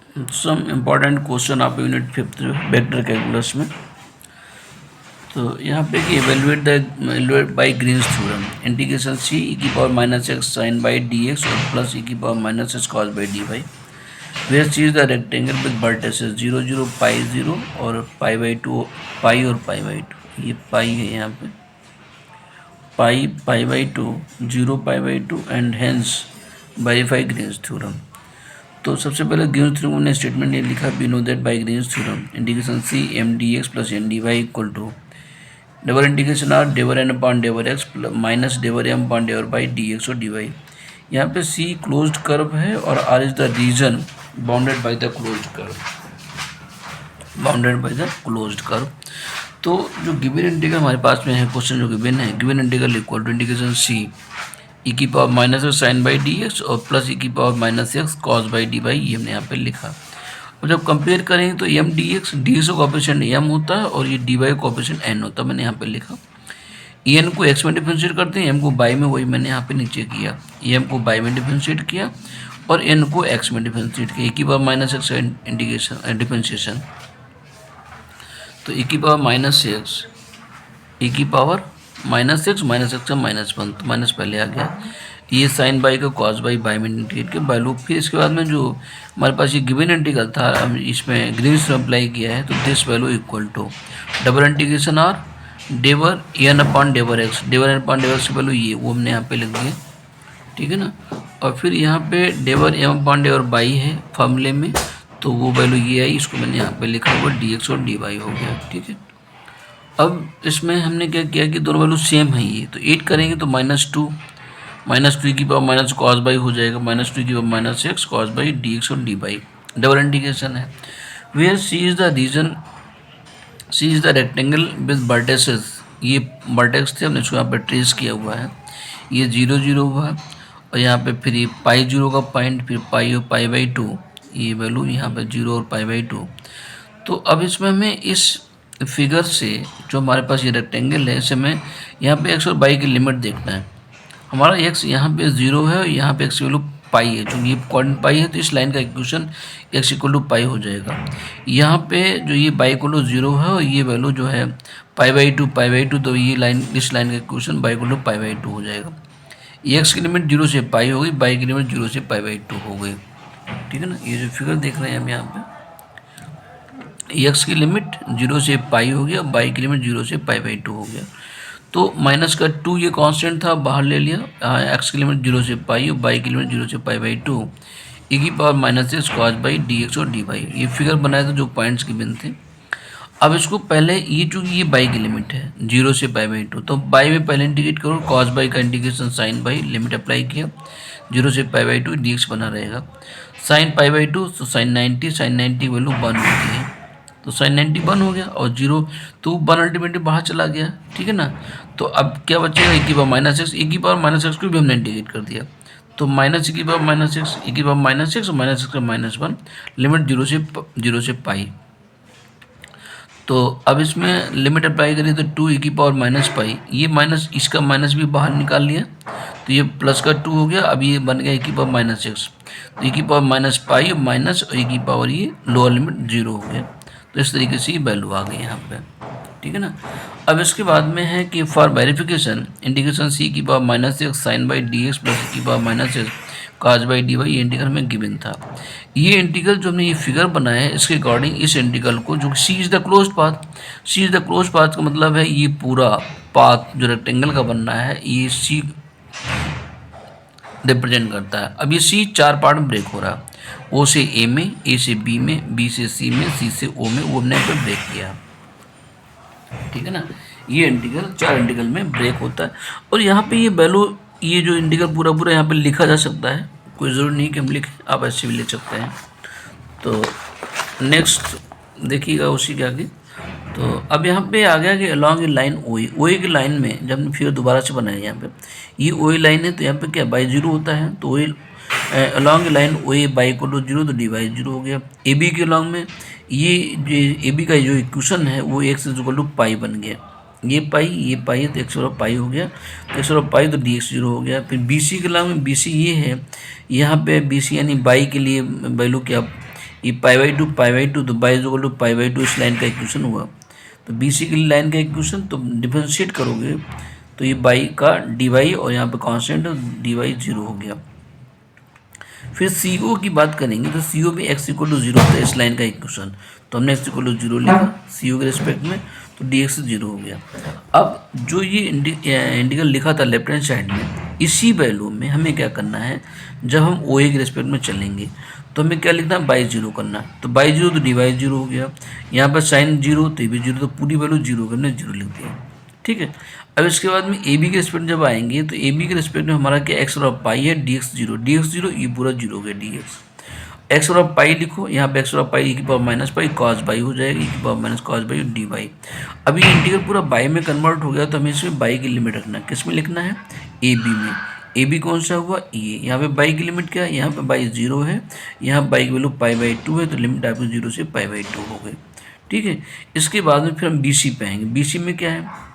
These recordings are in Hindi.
सम इम्पॉर्टेंट क्वेश्चन आप यूनिट 5th वेक्टर कैलकुलस में। तो यहाँ पे कि evaluate by Green's theorem integration C e की power minus x sine by d x और प्लस ई की power minus x cos by d y where C is the rectangle with vertices 0 0 pi 0 और पाई बाई 2 पाई और पाई बाई 2। ये पाई है यहाँ पे pi pi by 2 0 pi by 2 and hence verify Green's theorem. तो सबसे पहले ग्रीन्स थ्योरम ने स्टेटमेंट ये लिखा we know that by Green's theorem integration C M d x plus N d y equal to double integration R डेवर N upon डेवर x minus del M upon डेवर by d x और डी वाई। यहाँ पे सी क्लोज्ड कर्व है और are is the reason bounded by the closed curve तो जो गिवन इंटीग्रल हमारे पास में है क्वेश्चन जो गिवन है given integral equal to integration C e की power minus x sine by d x और प्लस ई की power minus x cos by d y ये हमने यहाँ पे लिखा। और जब कंपेयर करेंगे तो एम डी एक्स का कोएफिशिएंट एम होता है और ये डी वाई का कोएफिशिएंट एन होता है। मैंने यहाँ पे लिखा एन को एक्स में डिफ्रेंशिएट करते हैं एम को बाई में, वही मैंने यहाँ पे नीचे किया एम को बाई में डिफ्रेंशिएट किया और एन को एक्स में डिफ्रेंशिएट किया। ई की power minus x integration differentiation तो ई की पावर माइनस एक्स ई की पावर माइनस एक्स का माइनस वन तो माइनस पहले आ गया। ये साइन बाई का कॉस बाई बाई में इंटीग्रेट के बाई लूप। फिर इसके बाद में जो हमारे पास ये गिवन इंटीग्रल था हम इसमें ग्रीन्स थ्योरम अप्लाई किया है तो this value equal to double integration R डेवर N upon डेवर x की वैल्यू ये वो हमने यहाँ पे लिख दिया, ठीक है ना। और फिर यहाँ पे डेवर एम अपॉन डेवर बाई है फॉर्मूले में तो वो वैल्यू ये आई, इसको मैंने यहाँ पे लिखा हुआ डी एक्स और डी वाई हो गया, ठीक है। अब इसमें हमने क्या किया कि दोनों वैल्यू सेम है ये तो 8 करेंगे तो -2 की पावर माइनस कॉस बाई हो जाएगा -2 की power minus x cos by d x और डी बाई डबल इंटीग्रेशन है। Where C is the rectangle with vertices ये वर्टेक्स थे हमने इसको यहाँ पर ट्रेस किया हुआ है। ये 0 0 हुआ और यहाँ पे फिर ये पाई 0 का पॉइंट फिर पाई और पाई बाई 2 ये वैल्यू यहाँ पे 0 और पाई बाई 2। तो अब इसमें हमें इस फिगर से जो हमारे पास ये रेक्टेंगल है इसे हमें यहाँ पे एक्स और बाई की लिमिट देखना है। हमारा एक्स यहाँ पे 0 है और यहाँ पे एक्स की वैल्यू पाई है, चूँकि ये कोऑर्डिनेट पाई है तो इस लाइन का इक्वेशन एक्स इक्वल टू पाई हो जाएगा। यहाँ पे जो ये बाई इक्वल टू 0 है और ये वैल्यू जो है पाई बाई टू तो ये लाइन इस लाइन का equation y equal to pi by 2 हो जाएगा। एक्स की लिमिट 0 से पाई हो गई, बाई की लिमिट 0 से पाई बाई 2 हो गई, ठीक है ना। ये जो फिगर देख रहे हैं हम यहाँ पे एक्स की लिमिट 0 से पाई हो गया, बाई की लिमिट 0 से पाई बाई 2 हो गया। तो माइनस का 2 ये कांस्टेंट था बाहर ले लिया, एक्स की लिमिट 0 से पाई और बाई की लिमिट 0 से पाई बाई 2 ई की power minus x cos by d x और डी वाई ये फिगर बनाया था जो पॉइंट्स के बिन थे। अब इसको पहले ये चूँकि ये बाई की लिमिट है 0 से पाई बाई 2 तो बाई में पहले इंटीग्रेट करो, कॉस बाई का integration sine y limit apply किया 0 से पाई बाई 2 डी एक्स बना रहेगा। साइन पाई बाई 2 तो साइन 90 वैल्यू 1 होती है तो साइन 90 1 हो गया और 0 तो 1 अल्टीमेटली बाहर चला गया, ठीक है ना। तो अब क्या बचेगा ई की पावर माइनस एक्स को भी हमने इंटीग्रेट कर दिया तो माइनस ई की पावर माइनस एक्स और माइनस एक्स का -1 लिमिट 0 से पाई। तो अब इसमें लिमिट अप्लाई करें तो 2 ई की पावर माइनस पाई ये माइनस इसका माइनस भी बाहर निकाल लिया तो ये प्लस का 2 हो गया। अब ये बन गया ई की पावर माइनस एक्स तो ई की पावर माइनस पाई माइनस और ई की पावर ये लोअर लिमिट 0 हो गया। तो इस तरीके से ये वैल्यू आ गई यहाँ पे, ठीक है ना। अब इसके बाद में है कि फॉर वेरिफिकेशन इंटीग्रेशन सी की power minus x sine by d x plus की power minus x cos by d y ये इंटीग्रल में गिवन था। ये इंटीग्रल जो हमने ये फिगर बनाया है इसके अकॉर्डिंग इस इंटीग्रल को जो सी इज द क्लोज्ड पाथ का मतलब है ये पूरा पाथ जो रेक्टेंगल का बनना है ये सी रिप्रेजेंट करता है। अब ये सी 4 पार्ट में ब्रेक हो रहा है, ओ से ए में, ए से बी में, बी से सी में, सी से ओ में, वो हमने यहाँ पे ब्रेक किया, ठीक है ना। ये इंटीग्रल 4 इंटीग्रल में ब्रेक होता है और यहाँ पे ये वैल्यू ये जो इंटीग्रल पूरा यहाँ पे लिखा जा सकता है, कोई ज़रूरी नहीं कि हम लिखें, आप ऐसे भी लिख सकते हैं। तो नेक्स्ट देखिएगा उसी के आगे। तो अब यहाँ पे आ गया कि अलॉन्ग ए लाइन ओ ए की लाइन में जब हमने फिर दोबारा से बनाया यहाँ पे ये ओ ए लाइन है तो यहाँ पे क्या बाई 0 होता है तो O A along a line O A y equal to 0 तो डी वाई 0 हो गया। ए बी के अलॉन्ग में ये जो ए बी का जो इक्वेशन है वो एक्स इज इक्वल टू पाई बन गया, ये पाई है तो एक्स और पाई हो गया तो एक्स और पाई तो डी एक्स 0 हो गया। फिर बी सी के अलॉन्ग में बी सी ये है यहाँ पे बी सी यानी बाई के लिए वैल्यू क्या ये पाई बाई टू तो y equal to pi by two इस लाइन का इक्वेशन हुआ। तो बी सी के लिए लाइन का इक्वेशन तो डिफरेंशिएट करोगे तो ये बाई का डी वाई और यहाँ पे कांस्टेंट डी वाई जीरो हो गया। फिर सी ओ की बात करेंगे तो सी ओ में एक्स इक्वल टू जीरो होता है इस लाइन का इक्वेशन, तो हमने एक्स इक्वल टू जीरो लिखा सी ओ के रिस्पेक्ट में, तो डी एक्स जीरो हो गया। अब जो ये इंटीग्रल लिखा था लेफ्ट हैंड साइड में, इसी वैल्यू में हमें क्या करना है, जब हम ओ ए के रिस्पेक्ट में चलेंगे तो हमें क्या लिखना है, बाई जीरो करना। तो बाई जीरो तो डी वाई जीरो हो गया, यहाँ पर साइन जीरो तो ये भी जीरो, तो पूरी वैल्यू जीरो का हमने जीरो लिख दिया। ठीक है, अब इसके बाद में ए बी के रिस्पेक्ट जब आएंगे तो ए बी के रिस्पेक्ट में हमारा क्या एक्स और पाई है, डी एक्स जीरो ये पूरा जीरो हो गया डी एक्स और पाई लिखो, यहाँ पे एक्स और पाई की power minus pi cos y हो जाएगी, की power minus cos by d y. अब ये इंटीग्रल पूरा बाई में कन्वर्ट हो गया, तो हमें इसमें बाई की लिमिट रखना है। किस में लिखना है, ए बी में। ए बी कौन सा हुआ, ये। यहाँ पे बाई की लिमिट क्या है, यहाँ पे बाई जीरो है, यहाँ बाई की वैल्यू पाई बाई टू है, तो लिमिट आपकी जीरो से पाई बाई टू हो गई। ठीक है, इसके बाद में फिर हम बी सी पे आएंगे। बी सी में क्या है,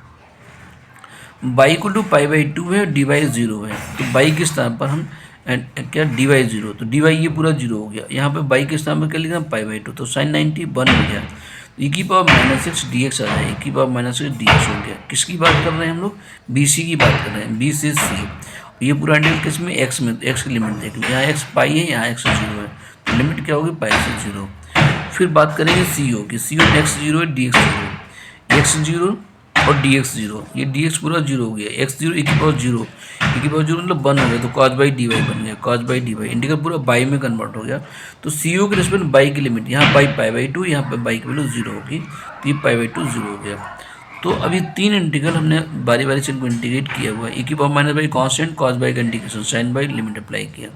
y equal to pi by two है, डी वाई जीरो है, तो बाई के स्थान पर हम क्या डी वाई जीरो, तो डी वाई ये पूरा जीरो हो गया। यहाँ पे बाई के स्थान पर क्या लिखना, पाई बाई टू, तो साइन 90 वन हो गया। ई की power minus x d x आ रहा है, ई की power minus x d x हो गया। किसकी बात कर रहे हैं हम लोग, बी सी की बात कर रहे हैं, बी से सी। ये पूरा इंटीग्रल किस में, एक्स में, एक्स की लिमिट देख लो, यहाँ एक्स पाई है, यहाँ एक्स जीरो है, तो लिमिट क्या होगी, पाई से जीरो। फिर बात करेंगे सी ओ की, सी ओ में एक्स जीरो है, D x zero, x zero और डी एक्स जीरो, ये डी एक्स पूरा जीरो हो गया, एक्स जीरो एक की पावर जीरो, एक की पावर जीरो मतलब वन हो गया, तो कॉस बाई डी वाई बन गया, cos by d y. Integral पूरा बाई में कन्वर्ट हो गया। तो सी ओ के रिस्पेक्ट बाई की लिमिट, यहाँ बाई पाई बाई टू, यहाँ पे बाई की वैल्यू जीरो होगी, तो ये पाई बाई टू जीरो हो गया। तो अभी तीन इंटीग्रल हमने बारी बारी से इनको इंटीग्रेट किया हुआ है। ए की power minus y constant, cos y का integration, sine y limit apply किया।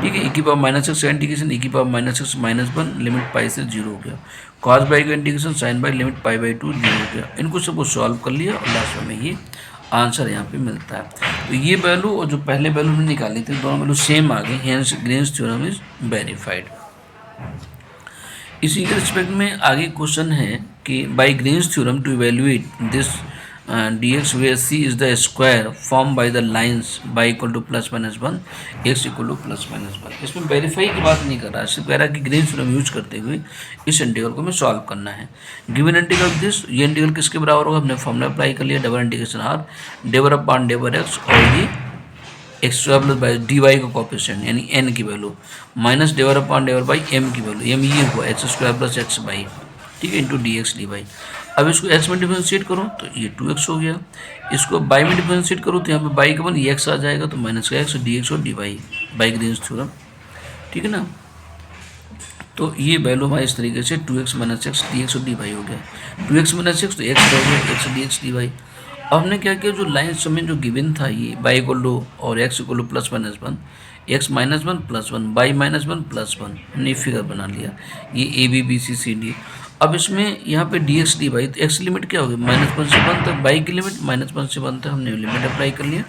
ठीक है, ए की पावर माइनस एक्स का इंटीग्रेशन, ए की power minus x minus one, limit pi से जीरो हो गया। कॉस बाई का integration, sine y limit pi by two zero हो गया। इनको सबको सॉल्व कर लिया और लास्ट में ये आंसर यहाँ पे मिलता है। तो ये वैल्यू और जो पहले वैल्यू हमने निकाली थी, दोनों वैल्यू सेम आ गई, hence Green's theorem is verified. इसी के रिस्पेक्ट में आगे क्वेश्चन है कि by Green's theorem to evaluate this dx where c is the square formed by the lines y equal to plus minus 1 x equal to plus minus 1। इसमें वेरीफाई की बात नहीं कर रहा, सिर्फ कह रहा है कि ग्रीन्स थ्योरम यूज करते हुए इस इंटीग्रल को हमें सॉल्व करना है। गिवन इंटीग्रल दिस, ये इंटीग्रल किसके बराबर होगा, हमने फॉर्मूला अप्लाई कर लिया, डबल इंटीग्रेशन आर डेवर अपॉन डेवर एक्स, और ये x square plus y d y का कोफिशिएंट यानी एन की वैल्यू माइनस डेवर अपॉन डेवर बाई एम की वैल्यू, एम ये हुआ x square plus x y, ठीक है, into d x d y. अब इसको x में डिफरेंशिएट करो तो ये 2x हो गया, इसको y में डिफरेंशिएट करो तो यहाँ पे y का वन ये x आ जाएगा, तो माइनस का x डी एक्स और d y by Green's theorem. ठीक है ना, तो ये वैल्यू हमारे इस तरीके से 2x minus x d x और डी वाई हो गया। 2x माइनस एक्स तो x हो गया, x d x d y. अब हमने क्या किया, जो लाइन में जो गिवन था ये y इक्वल टू और x equal to plus minus one, x minus one plus one, y minus one plus one, हमने फिगर बना लिया, ये A B B C C D. अब इसमें यहाँ पे डी एक्स डी वाई, तो एक्स लिमिट क्या होगी, माइनस वन से वन तक, वाई की लिमिट माइनस वन से वन तक, हमने लिमिट अप्लाई कर लिया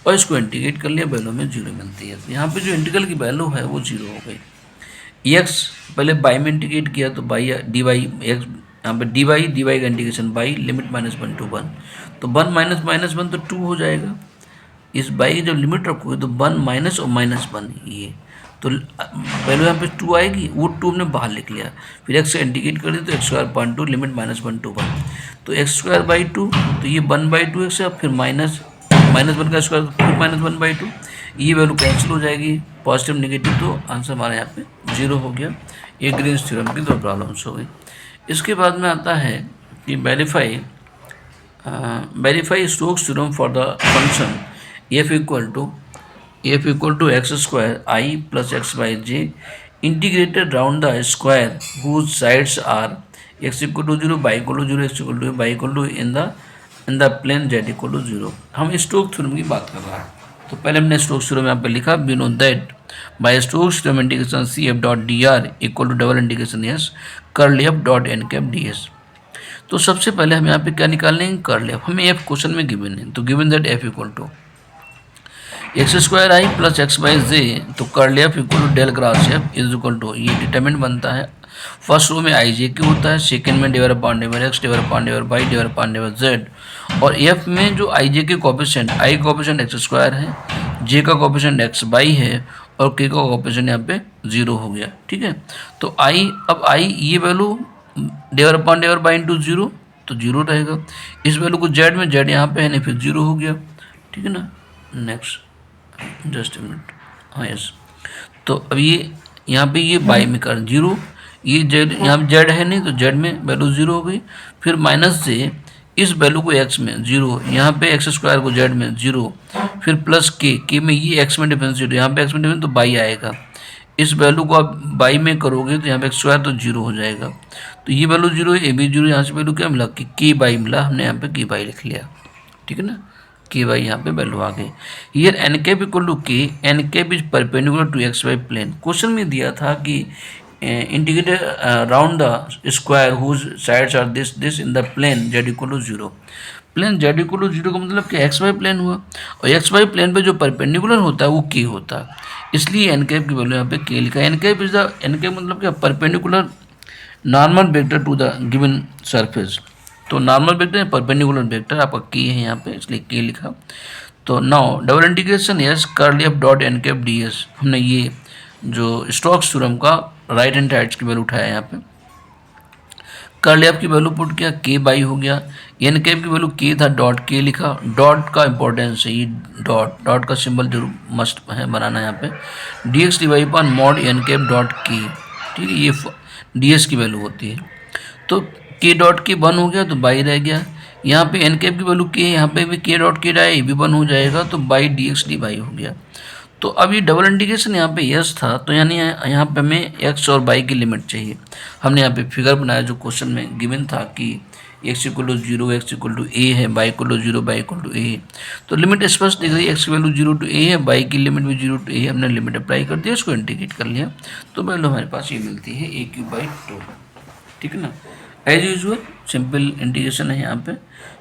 और इसको इंटीग्रेट कर लिया, वैल्यू में जीरो मिलती है। तो यहाँ पे जो इंटीग्रल की वैल्यू है वो जीरो हो गई। एक्स पहले बाई में इंटीग्रेट किया तो बाई डी वाई एक्स, यहाँ पे डी वाई का integration by limit minus one two one, तो वन माइनस माइनस वन तो टू हो जाएगा। इस बाई की जब लिमिट रखोगे तो वन माइनस और माइनस वन, ये तो वैल्यू यहाँ पे टू आएगी, वो टू हमने बाहर लिख लिया। फिर एक्स से इंटीग्रेट कर दिया तो x square point two limit minus one two one, तो एक्स स्क्वायर बाई टू, तो ये वन बाई टू एक्स है, फिर माइनस वन का स्क्वायर फिर माइनस वन बाई टू, ये वैल्यू कैंसिल हो जाएगी, पॉजिटिव निगेटिव, तो आंसर हमारा यहाँ पे जीरो हो गया। ये ग्रीन्स थ्योरम की दो प्रॉब्लम्स हो गई। इसके बाद में आता है कि verify Stokes theorem for the function f equal to x square i plus x y j integrated round the square whose sides are x equal to zero, y equal to zero, x equal to y equal to in the plane z equal to zero. हम स्टोक्स थ्योरम की बात कर रहे हैं, तो पहले हमने स्टोक्स थ्योरम यहाँ पे लिखा, we know that by Stokes theorem integration C F dot d r equal to double integration S curl F dot n cap d S. तो सबसे पहले हम यहाँ पे क्या निकाल लेंगे, कर्ल एफ। हमें एफ क्वेश्चन में गिवन है, तो given that F equal to x square i plus x y j, तो curl F equal to del cross F is equal to, ये डिटरमिनेंट बनता है। फर्स्ट रो में आई जे क्यू होता है, सेकंड में divide upon divide x divide upon divide y divide upon divide z, और एफ में जो आई जे के coefficient, i coefficient x square है, जे का कोफिशिएंट एक्स बाई है, और k का कोएफिशिएंट यहाँ पे 0 हो गया। ठीक है, तो i, अब i ये value divide upon divide by into 0 तो 0 रहेगा। इस वैल्यू को z में, z यहाँ पे है नहीं, फिर 0 हो गया। ठीक है ना, नेक्स्ट जस्ट ए मिनट, हाँ यस। तो अब ये यहाँ पे ये बाई में कर 0, ये जेड यहाँ पे जेड है नहीं तो जेड में वैल्यू 0 हो गई। फिर माइनस से इस वैल्यू को x में 0, यहाँ पे एक्स स्क्वायर को z में 0, फिर प्लस k में ये x में डिफरेंस 0, यहाँ पे x में डिफरेंस तो बाई आएगा। इस वैल्यू को आप बाई में करोगे तो यहाँ पे एक्स स्क्वायर तो 0 हो जाएगा। तो ये वैल्यू 0 है, ये भी 0, यहाँ से वैल्यू क्या मिला कि k बाई मिला, हमने यहाँ पे k बाई लिख लिया। ठीक है ना, के वाई यहाँ पे वैल्यू आ गई। Here n cap equal to k, n cap is perpendicular to x y plane. Question में दिया था कि integrate round the square whose sides are this in the plane z equal to 0। Plane z equal to 0 का मतलब कि एक्स वाई प्लेन हुआ, और एक्स वाई प्लेन पे जो परपेंडिकुलर होता है वो के होता है, इसलिए एन कैप की वैल्यू यहाँ पे के लिखा है। N cap is the, n cap मतलब क्या, perpendicular normal vector to the given surface. तो नॉर्मल वेक्टर है, परपेंडिकुलर वेक्टर आपका के है यहाँ पे, इसलिए के लिखा। तो now double integration S curl F dot n cap d s, हमने ये जो स्टोक्स थ्योरम का राइट हैंड साइड की वैल्यू उठाया यहाँ पे। कर्ल एफ की वैल्यू पुट किया, के बाई हो गया। एन कैप की वैल्यू के था, डॉट के लिखा। डॉट का इंपॉर्टेंस है, ये डॉट, डॉट का सिंबल जरूर मस्ट है बनाना यहाँ पे। D x d y upon mod n cap dot k. ठीक है, ये डी एस की वैल्यू होती है। तो के डॉट के 1 हो गया तो बाई रह गया। यहाँ पे एन कैप की वैल्यू के, यहाँ पे भी के डॉट के डाई भी 1 हो जाएगा, तो by d x D y हो गया। तो अब ये डबल इंटीग्रेशन यहाँ पे यस था, तो यानी यहाँ पे हमें एक्स और बाई की लिमिट चाहिए। हमने यहाँ पे फिगर बनाया जो क्वेश्चन में गिवन था कि x equal to 0, x equal to a है, y equal to 0, y equal to a है। तो लिमिट स्पष्ट दिख रही है, एक्स की वैल्यू 0 टू ए है, बाई की लिमिट भी 0 टू ए है। हमने लिमिट अप्लाई कर दिया, इसको इंटीग्रेट कर लिया, तो वैल्यू हमारे पास ये मिलती है ए क्यू बाई 2। ठीक है ना, एज यूजल सिंपल इंटीग्रेशन है यहाँ पे।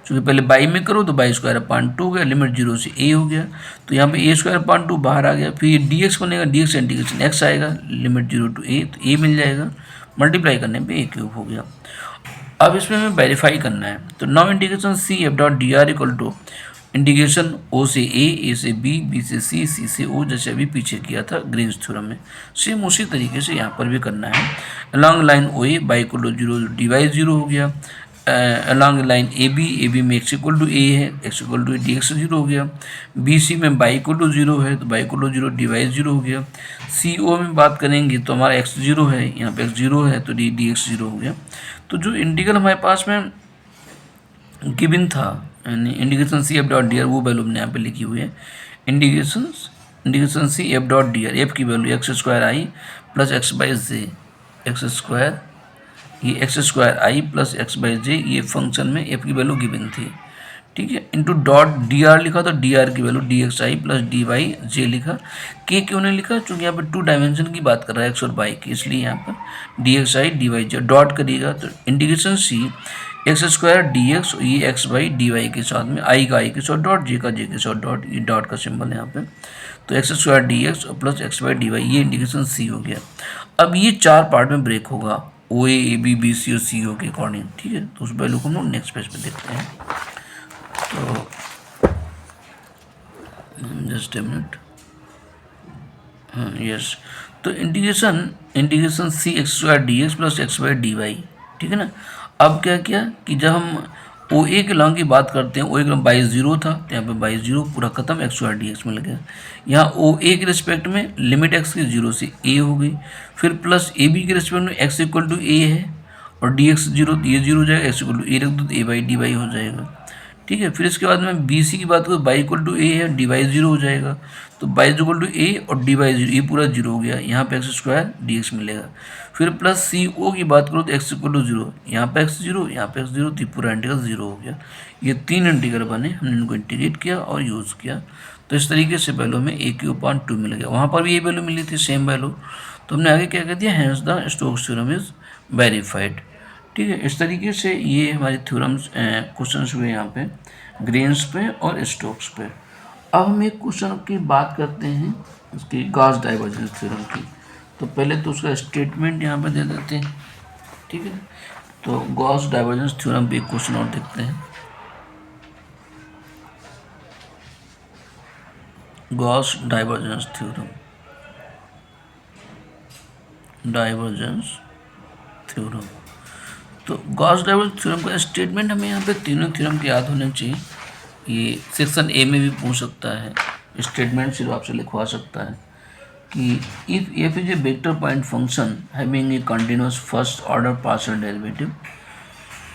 क्योंकि पहले बाई में करो तो बाई स्क्वायर अपॉन 2 हो गया, लिमिट 0 से ए हो गया, तो यहाँ पे ए स्क्वायर अपॉन 2 बाहर आ गया। फिर डी एक्स बनेगा, डी एक्स इंटीग्रेशन एक्स आएगा, लिमिट 0 टू ए, तो ए मिल जाएगा, मल्टीप्लाई करने पे ए क्यूब हो गया। अब इसमें हमें वेरीफाई करना है, तो now integration C F dot d r equal to integration O से ए से बी से सी से ओ, जैसे अभी पीछे किया था ग्रीन्स थ्योरम में, सेम उसी तरीके से यहाँ पर भी करना है। Along line O A y equal to 0 d y 0 हो गया। अलॉन्ग लाइन ए बी में एक्स इक्वल टू ए है, x equal to d x 0 हो गया। बी सी में बाई इक्वल टू 0 है, तो y equal to 0 d y 0 हो गया। सी ओ में बात करेंगे तो हमारा एक्स 0 है, यहाँ पे एक्स 0 है, तो डी एक्स 0 हो गया। तो जो इंटीग्रल हमारे पास में गिवन था, यानी integration C F dot d r, वो वैल्यू हमने यहाँ पे लिखी हुई है। Integration C F dot d r, F की value x square i plus x y j, x square, ये x square i plus x y j, ये फंक्शन में एफ की वैल्यू गिवन थी। ठीक है, इंटू डॉट डी आर लिखा, तो डी आर की value D x i plus D y जे लिखा। के क्यों नहीं लिखा, क्योंकि यहाँ पर 2 डायमेंशन की बात कर रहा है एक्स और वाई की, इसलिए यहाँ पर d x i d y j dot करिएगा। तो integration c x square d x, ये एक्स बाई डी वाई के साथ में आई का आई के साथ डॉट, जे का जे के साथ डॉट, ये डॉट का सिंबल है यहाँ पे। तो x square d x plus x y d y, ये इंटीग्रेशन सी हो गया। अब ये 4 पार्ट में ब्रेक होगा, ओ ए बी बी सी और सी ओ के अकॉर्डिंग। ठीक है, तो उस वैल्यू को हम लोग नेक्स्ट पेज पे देखते हैं। तो जस्ट ए मिनट, हाँ यस। तो integration c x square d x plus x y d y. ठीक है ना, अब क्या किया कि जब हम ओ ए के लॉन्ग की बात करते हैं, ओ ए के लॉन्ग बाई 0 था, तो यहाँ पे बाई 0 पूरा खत्म, एक्स स्क्वायर डी एक्स मिल गया। यहाँ ओ ए के रिस्पेक्ट में लिमिट एक्स की 0 से ए हो गई, फिर प्लस ए बी के रिस्पेक्ट में एक्स इक्वल टू ए है और डी एक्स 0, ये 0 हो जाएगा, एक्स इक्वल टू ए रख दो तो ए बाई डी वाई हो जाएगा। ठीक है, फिर इसके बाद में बी सी की बात करूँ, बाई इक्वल टू ए है, डी वाई 0 हो जाएगा, तो बाई इक्वल टू ए और डी वाई 0, ये पूरा 0 हो गया, यहाँ पे एक्स स्क्वायर डी एक्स मिलेगा। फिर प्लस सी ओ की बात करो तो एक्स इक्वल टू 0, यहाँ पे एक्स 0, यहाँ पे एक्स 0, तो पूरा इंटीग्रल 0 हो गया। ये 3 इंटीग्रल बने, हमने इनको इंटीग्रेट किया और यूज़ किया, तो इस तरीके से वैल्यू में ए क्यू अपॉन 2 मिल गया। वहाँ पर भी ये वैल्यू मिली थी, सेम वैल्यू, तो हमने आगे क्या कर दिया, hence the Stokes theorem is verified. ठीक है, इस तरीके से ये हमारे थ्योरम्स क्वेश्चंस हुए यहाँ पे ग्रीन्स पे और स्टोक्स पे। अब हम एक क्वेश्चन की बात करते हैं उसकी गॉस डाइवर्जेंस थ्योरम की। तो पहले तो उसका स्टेटमेंट यहाँ पे दे देते हैं। ठीक है, तो गॉस डाइवर्जेंस थ्योरम पे एक क्वेश्चन और देखते हैं। Gauss divergence theorem, divergence theorem. तो गॉस डाइवर्जेंस थ्योरम का स्टेटमेंट हमें यहाँ पे तीनों थ्योरम के याद होने चाहिए। ये सेक्शन ए में भी पूछ सकता है, स्टेटमेंट सिर्फ आपसे लिखवा सकता है कि if F is a vector point function having a continuous first order partial derivative.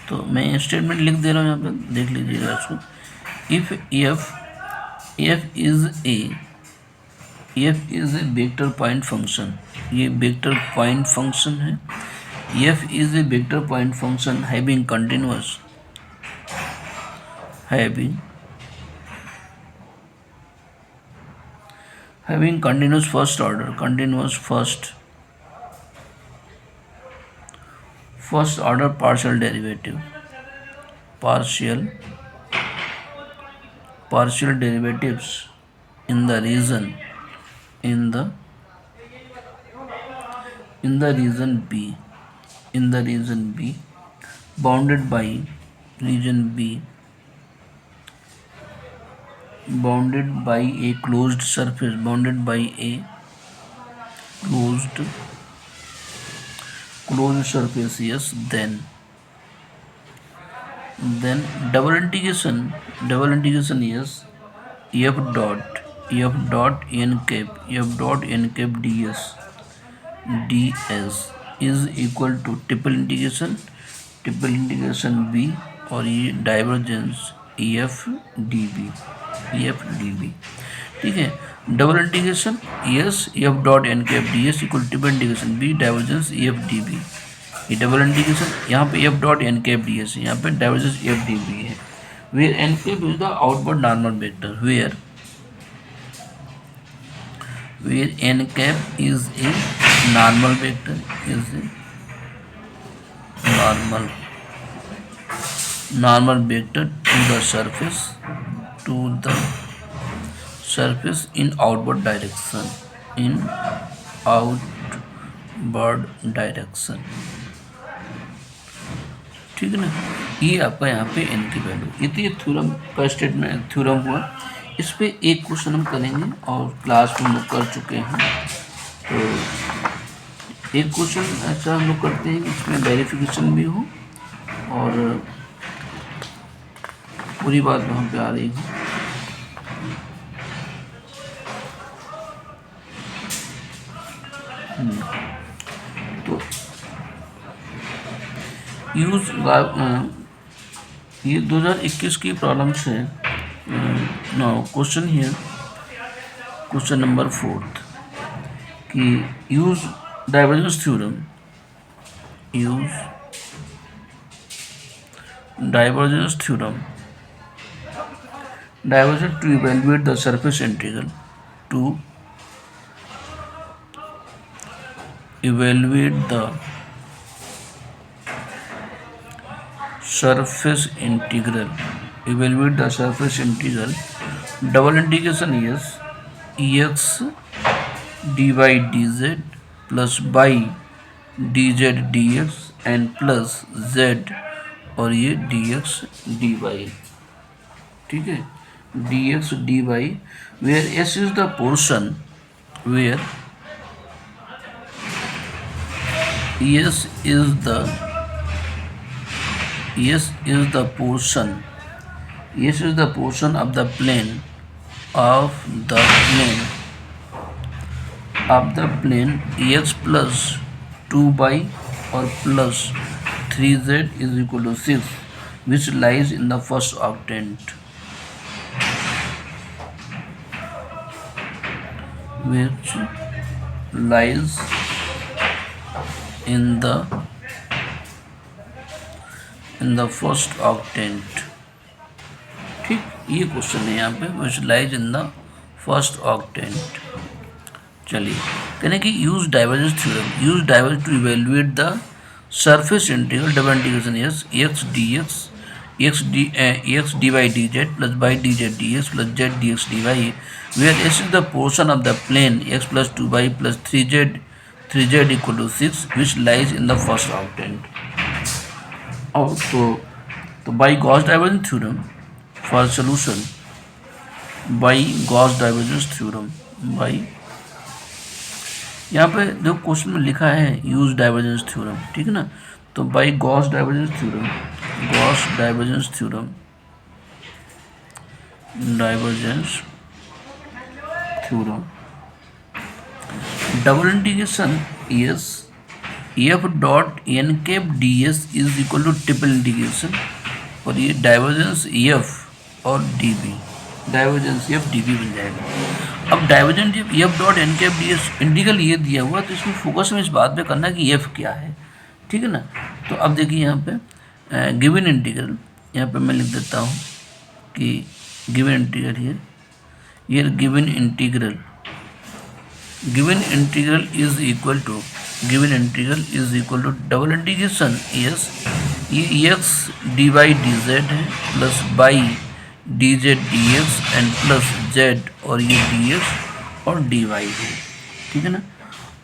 तो मैं स्टेटमेंट लिख दे रहा हूँ यहाँ पे, देख लीजिएगा इसको। If F is a vector point function, ये वेक्टर पॉइंट फंक्शन है। F is a vector point function having continuous having continuous first order, continuous first order partial derivative, partial derivatives in the region B bounded by region B bounded by a closed surface, bounded by a closed surface, yes, then double integration is f dot n cap ds is equal to triple integration b और ये डाइवर्जेंस ef db, ठीक है। Double integration s f dot n cap d s equal triple integration b divergence f d b. ये डबल इंटीग्रेशन यहाँ पे f dot n cap d s है, यहाँ पे डाइवर्जेंस एफ डी बी है। Where n cap is the outward normal vector, where n cap is a normal vector, normal vector to the surface in outward direction, ठीक है ना। ये आपका यहाँ पे n की वैल्यू, ये तो ये थ्योरम का स्टेटमेंट थ्योरम हुआ। इस पे एक क्वेश्चन हम करेंगे और क्लास में हम लोग कर चुके हैं। तो एक क्वेश्चन ऐसा हम लोग करते हैं कि इसमें वेरिफिकेशन भी हो और पूरी बात वहाँ पे आ रही है। तो यूज ये 2021 की प्रॉब्लम से क्वेश्चन हियर, क्वेश्चन नंबर 4 कि use divergence theorem to evaluate the surface integral, double integration is ex dy dz plus by dz dx and plus z और ये dx dy, ठीक है। dx dy where s is the portion, where s is the portion of the plane x plus 2y or plus 3z is equal to 6 which lies in the first octant, which lies in the first octant, ठीक। ये क्वेश्चन है यहाँ पे, which lies in the first octant। चलिए कहने की use divergence theorem to evaluate the surface integral double integration x dy dz plus y dz dx plus z dx dy where s is the portion of the plane x plus 2y plus 3z equal to 6 which lies in the first octant। और तो by Gauss divergence theorem for solution, by Gauss divergence theorem यहाँ पे जो क्वेश्चन में लिखा है यूज डाइवर्जेंस थ्योरम, ठीक है ना, तो by Gauss divergence theorem, Gauss divergence theorem, divergence theorem, double integration s f dot n cap d s is equal to triple integration, और ये डाइवर्जेंस एफ और d b, divergence f d b बन जाएगा। अब divergence f dot n cap d s integral ये दिया हुआ, तो इसमें फोकस में इस बात पे करना है कि एफ क्या है, ठीक है ना। तो अब देखिए यहाँ पे गिवन इंटीग्रल, यहाँ पे मैं लिख देता हूँ कि given integral here given integral, given integral is equal to double integration S ये x d y d z है plus y d z d x and plus z और ये डी एक्स और डी वाई है, ठीक है ना।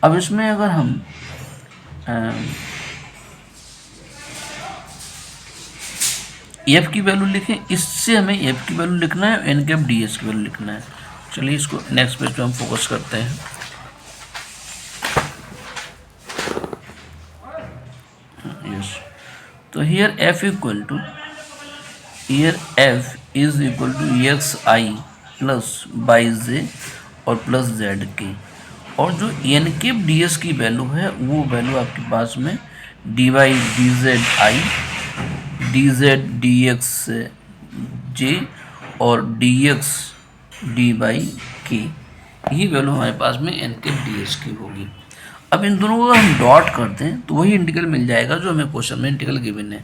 अब इसमें अगर हम एफ की वैल्यू लिखें, इससे हमें एफ की वैल्यू लिखना है, एन कैप डी एस की वैल्यू लिखना है। चलिए इसको नेक्स्ट पेज पे हम फोकस करते हैं। तो here f equal to, here f is equal to x i plus y j और प्लस जेड के, और जो एन कैप डी एस की वैल्यू है वो वैल्यू आपके पास में d y d z i, d z d x j और डी एक्स डी वाई के, ये वैल्यू हमारे पास में एन कैप डी एस की होगी। अब इन दोनों को अगर हम डॉट करते हैं तो वही इंटीग्रल मिल जाएगा जो हमें क्वेश्चन में इंटीग्रल गिवन है।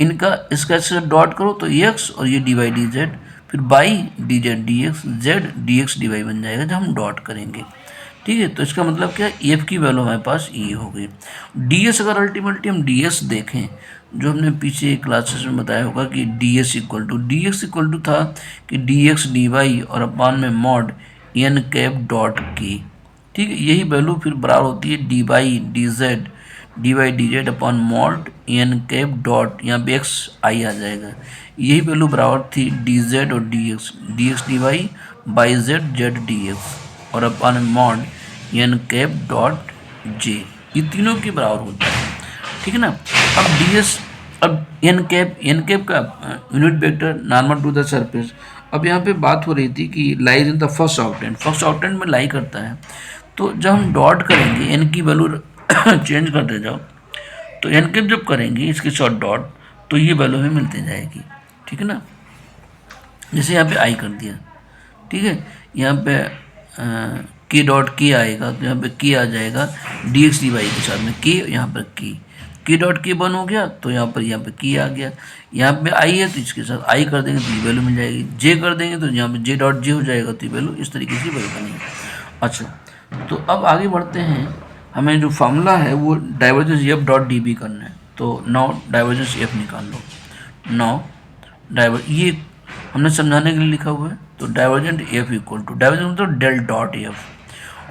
इनका इसका से डॉट करो तो एक्स और ये डी वाई डी जेड, फिर y d z d x, z d x d y बन जाएगा जब हम डॉट करेंगे, ठीक है। तो इसका मतलब क्या है, एफ की वैल्यू हमारे पास ये हो गई। डी एस अगर अल्टीमेटली हम डी एस देखें, जो हमने पीछे क्लासेस में बताया होगा कि डी एस इक्वल टू था कि डी एक्स डी वाई और अपान में mod n cap dot k, ठीक है। यही वैल्यू फिर बराबर होती है d y d z upon mod n cap dot, यहाँ पे एक्स आई आ जाएगा, यही वैल्यू बराबर थी डी जेड और d x d y y z z d x और upon mod n cap dot j, ये तीनों के बराबर होता है, ठीक है ना। अब डी एस, अब एन कैप का unit vector normal to the surface. अब यहाँ पे बात हो रही थी कि lies in the first octant में लाई करता है, तो जब हम डॉट करेंगे एन की वैल्यू चेंज करते जाओ, तो एन कैप जब करेंगे इसके साथ डॉट तो ये वैल्यू हमें मिलती जाएगी, ठीक है ना। जैसे यहाँ पे आई कर दिया, ठीक है, यहाँ पे के डॉट के आएगा तो यहाँ पे के आ जाएगा डी एक्स डी वाई के साथ में के, यहाँ पर के डॉट के वन हो गया तो यहाँ पे के आ गया, यहाँ पे आई है तो इसके साथ आई कर देंगे तो ये वैल्यू मिल जाएगी, जे कर देंगे तो यहाँ पे जे डॉट जे हो जाएगा तो ये वैल्यू इस तरीके से वैल्यू बनेगी। अच्छा, तो अब आगे बढ़ते हैं, हमें जो फार्मूला है वो divergence f dot d b करना है, तो नाउ डाइवर्जेंस एफ निकाल लो। नाउ ये हमने समझाने के लिए लिखा हुआ है, तो divergent F equal to, divergent मतलब डेल डॉट एफ,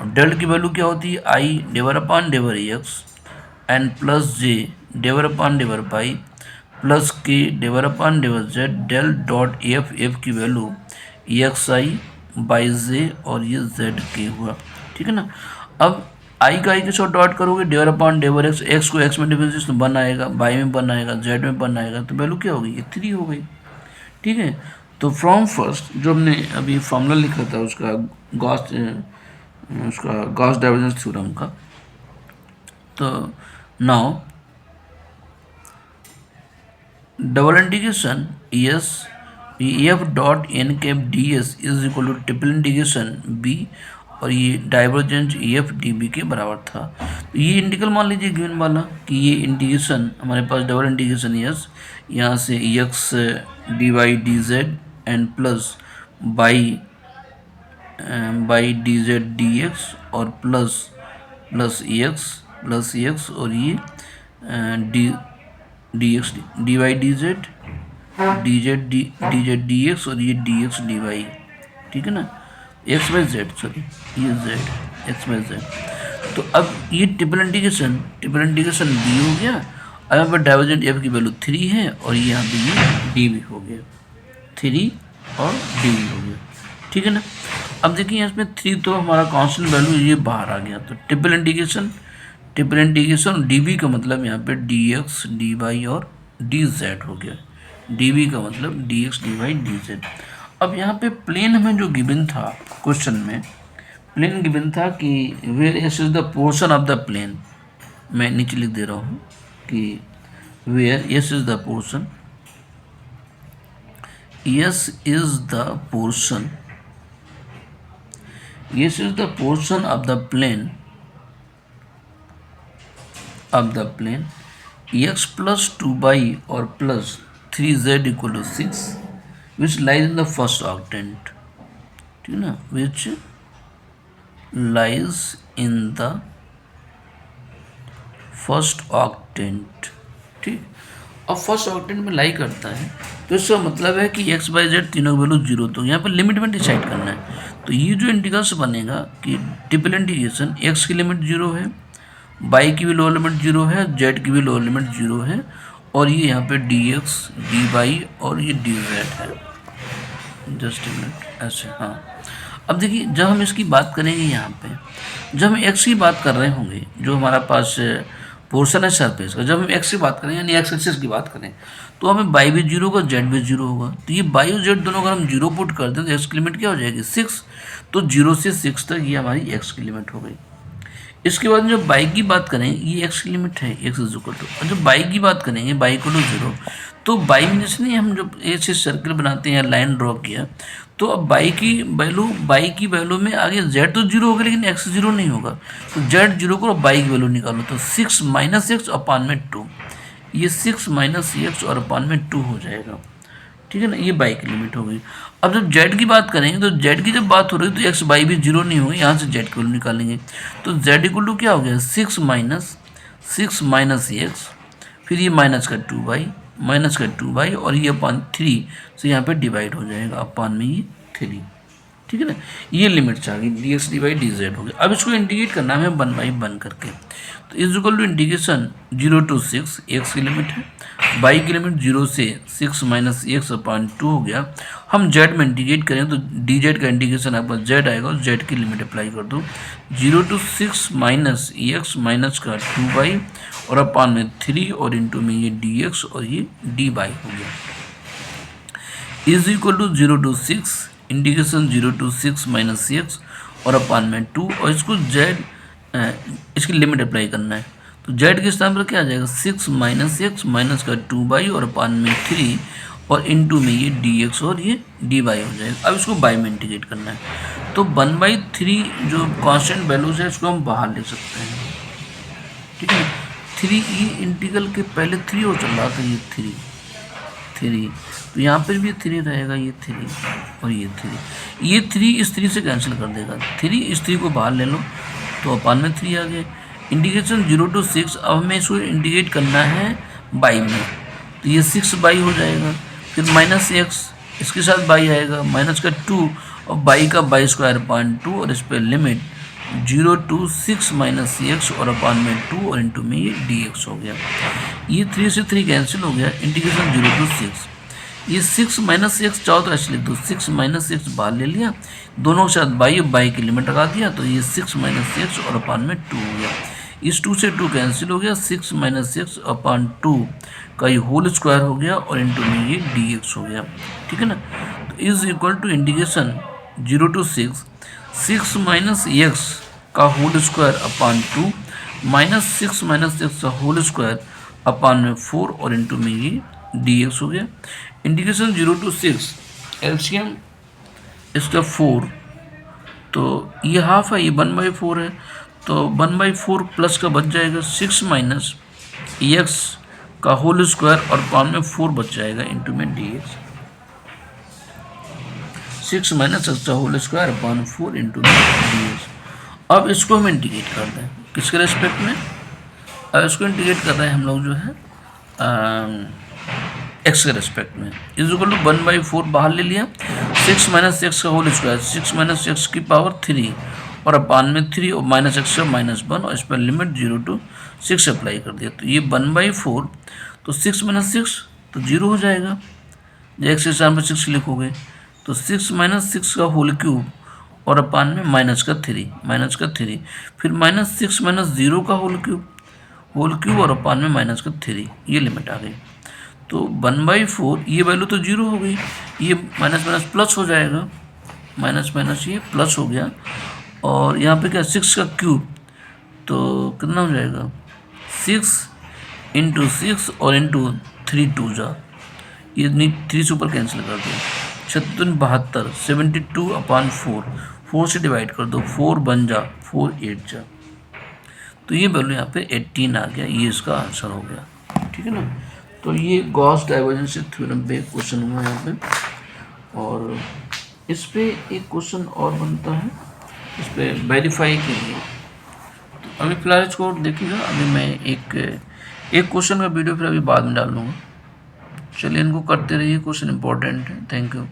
और डेल की वैल्यू क्या होती है i divide upon divide x and plus j divide upon divide pi plus k divide upon divide z, del dot F की value x i y j और ये जेड के हुआ, ठीक है ना। अब आई का आई के साथ डॉट करोगे divide upon divide x, x को एक्स में डिफरेंस तो वन आएगा, बाई में वन आएगा, जेड में वन आएगा, तो वैल्यू क्या होगी ये 3 हो गई, ठीक है। तो फ्रॉम फर्स्ट जो हमने अभी फॉर्मूला लिखा था उसका गॉस डाइवर्जेंस थ्योरम का, तो now double integration s f dot n cap d s is equal to triple integration b, और ये डाइवर्जेंस एफ डी बी के बराबर था। तो ये इंटीग्रल मान लीजिए गिवन वाला कि ये इंटीग्रेशन हमारे पास डबल इंटीग्रेशन एस, यहाँ से x d y d z and plus y d z d x और प्लस एक्स और ये d x d y d z d x और ये डी एक्स डी वाई, ठीक है ना, एक्स बाई जेड, सॉरी ये जेड एक्स बाई जेड। तो अब ये ट्रिपल इंटीग्रेशन डी हो गया, अब यहाँ पर डाइवर्जेंट एफ की वैल्यू 3 है और ये यहाँ पे ये डी भी हो गया, 3 और डी भी हो गया, ठीक है ना। अब देखिए इसमें 3 तो हमारा कांस्टेंट वैल्यू ये बाहर आ गया, तो ट्रिपल इंटीग्रेशन डीबी का मतलब यहाँ पे dx dy और dz हो गया। dv का मतलब dx dy dz। अब यहाँ पे प्लेन हमें जो गिवन था क्वेश्चन में, प्लेन गिवन था कि where s is the portion of the plane, मैं नीचे लिख दे रहा हूँ कि where s is the portion, s is the portion, s is the portion of the plane x plus 2y और plus 3z equal to 6 which lies in the first octant, ठीक है ना, which lies in the first octant. ठीक, अब फर्स्ट ऑक्टेंट में लाई करता है तो इसका मतलब है कि एक्स बाई जेड तीनों वैल्यू जीरो, तो यहाँ पर लिमिट में डिसाइड करना है। तो ये जो इंटीग्रल्स बनेगा कि ट्रिपल इंटीग्रेशन एक्स की लिमिट जीरो है, बाई की भी लोअर लिमिट जीरो है, जेड की भी लोअर लिमिट जीरो है, और ये यहाँ पे डी एक्स डी वाई और ये डी जेड है। जस्ट मिनट ऐसे, हाँ। अब देखिए जब हम इसकी बात करेंगे यहाँ पे, जब हम एक्स की बात कर रहे होंगे, जो हमारा पास पोर्शन है सरफेस का, जब हम एक्स की बात करें यानी एक्स एक्सिस की बात करें, तो हमें बाई भी जीरो होगा, जेड भी जीरो होगा। तो ये बाई और जेड दोनों अगर हम जीरो पुट कर दें तो एक्स की लिमिट क्या हो जाएगी 6, तो 0 से 6 तक ये हमारी एक्स की लिमिट हो गई। इसके बाद जब बाई की बात करें, ये एक्स की लिमिट है, एक्स इज इक्वल टू, और जब बाई की बात करेंगे बाई इक्वल टू 0, तो बाई में जैसे नहीं हम जब ऐसे सर्कल बनाते हैं, लाइन ड्रॉ किया, तो अब बाई की वैल्यू में आगे जेड तो जीरो होगा लेकिन एक्स जीरो नहीं होगा, तो जेड जीरो को बाई की वैल्यू निकालो, तो 6 माइनस एक्स अपान में 2, ये 6 माइनस एक्स और अपान में 2 हो जाएगा, ठीक है ना, ये बाई की लिमिट हो गई। अब जब जेड की बात करेंगे तो जेड की जब बात हो रही है तो एक्स बाई भी जीरो नहीं होगी, यहाँ से जेड की वैल्यू निकालेंगे, तो जेड इक्वल टू क्या हो गया 6 माइनस एक्स, फिर ये माइनस का 2 बाई और ये अपान 3 से यहाँ पे डिवाइड हो जाएगा, अपान में ये 3, ठीक है ना, ये लिमिट्स आ गई d x d y d z हो गया। अब इसको इंटीग्रेट करना है 1/1 करके, तो is equal to integration 0 to 6 x की लिमिट है, बाई की लिमिट 0 से 6 माइनस एक्स अपान 2 हो गया। हम जेड में इंटीग्रेट करें तो डी जेड का इंटीग्रेशन आपका जेड आएगा और जेड की लिमिट अप्लाई कर दो, 0 to 6 माइनस एक्स माइनस का 2 बाई और अपान में 3 और इंटू में ये डी एक्स और ये डी बाई हो गया, is equal to 0 to 6 integration 0 to 6 minus x और अपान में 2, और इसको जेड इसकी लिमिट अप्लाई करना है, तो जेड के स्थान पर क्या आ जाएगा 6 माइनस एक्स माइनस का 2 बाई और अपान में 3 और इंटू में ये डी एक्स और ये डी वाई हो जाएगा। अब इसको बाई में इंटीग्रेट करना है, तो 1/3 जो कांस्टेंट वैल्यूज है इसको हम बाहर ले सकते हैं, ठीक है। 3 ये इंटीग्रल के पहले 3 हो चल रहा था, ये 3, तो यहाँ पर भी 3 रहेगा, ये 3 और ये 3 इस 3 से कैंसिल कर देगा, 3 इस 3 को बाहर ले लो तो अपान में 3 आ गए। इंटीग्रेशन 0 to 6, अब हमें इसको इंटीग्रेट करना है बाई में, तो ये 6 बाई हो जाएगा, फिर माइनस एक्स इसके साथ बाई आएगा, माइनस का 2 और बाई का बाई स्क्वायर अपान 2 और इस पर लिमिट 0 to 6 माइनस एक्स और अपान में 2 और इंटू में ये डी एक्स हो गया, ये 3 से 3 कैंसिल हो गया। इंटीग्रेशन 0 to 6, ये 6 माइनस एक्स चाहो तो ऐसे लिख दो, 6 माइनस एक्स बाहर ले लिया, दोनों के साथ बाई की लिमिट लगा दिया, तो ये 6 माइनस एक्स और अपान में 2 हो गया, इस 2 से 2 कैंसिल हो गया, 6 माइनस एक्स अपान 2 का ये होल स्क्वायर हो गया और इंटू में ये डी एक्स हो गया, ठीक है ना। तो is equal to integration 0 to 6 minus x का whole square upon 2 minus 6 minus x का होल स्क्वायर अपान में 4 और इंटू में ये डी एक्स हो गया। इंटीग्रेशन 0 to 6 एलसीएम इसका 4, तो ये हाफ है, ये 1/4 है, तो 1/4 प्लस का बच जाएगा 6 माइनस एक्स का होल स्क्वायर और अपान में 4 बच जाएगा इंटू में डी एक्स, 6 माइनस एक्स का होल स्क्वायर अपान 4 इंटू में डी एक्स। अब इसको हम इंटीग्रेट करते हैं किसके रेस्पेक्ट में, अब इसको इंटीग्रेट कर रहे हैं हम लोग जो है एक्स के रेस्पेक्ट में, इज इक्वल टू 1/4 बाहर ले लिया, 6 माइनस एक्स का होल स्क्वायर, 6 माइनस एक्स की पावर 3 और अपान में 3 और माइनस एक्स का -1 और इस पर लिमिट 0 to 6 अप्लाई कर दिया, तो ये 1/4, तो 6 माइनस 6 तो 0 हो जाएगा, जो एक्स के स्थान पर 6 लिखोगे, तो 6 माइनस 6 का होल क्यूब और अपान में -3, फिर -6 -0 का होल क्यूब और अपान में -3, ये लिमिट आ गई। तो 1/4 ये वैल्यू तो 0 हो गई, ये माइनस माइनस प्लस हो जाएगा, माइनस माइनस ये प्लस हो गया, और यहाँ पे क्या 6 का क्यूब, तो कितना हो जाएगा 6 × 6 और इंटू 3 2 जा, ये नहीं 3 से ऊपर कैंसिल कर दो, 72 72/4, 4 से डिवाइड कर दो, 4 बन जा 4 8 जा, तो ये वैल्यू यहाँ पे 18 आ गया, ये इसका आंसर हो गया। ठीक है ना, तो ये गॉस डाइवर्जेंस थ्योरम पे क्वेश्चन हुआ यहाँ पे, और इस पे एक क्वेश्चन और बनता है इस पे वेरीफाई के लिए। तो अभी फिलहाल इसको देखिएगा, अभी मैं एक क्वेश्चन का वीडियो फिर अभी बाद में डाल दूँगा। चलिए इनको करते रहिए, क्वेश्चन इंपॉर्टेंट है। Thank you.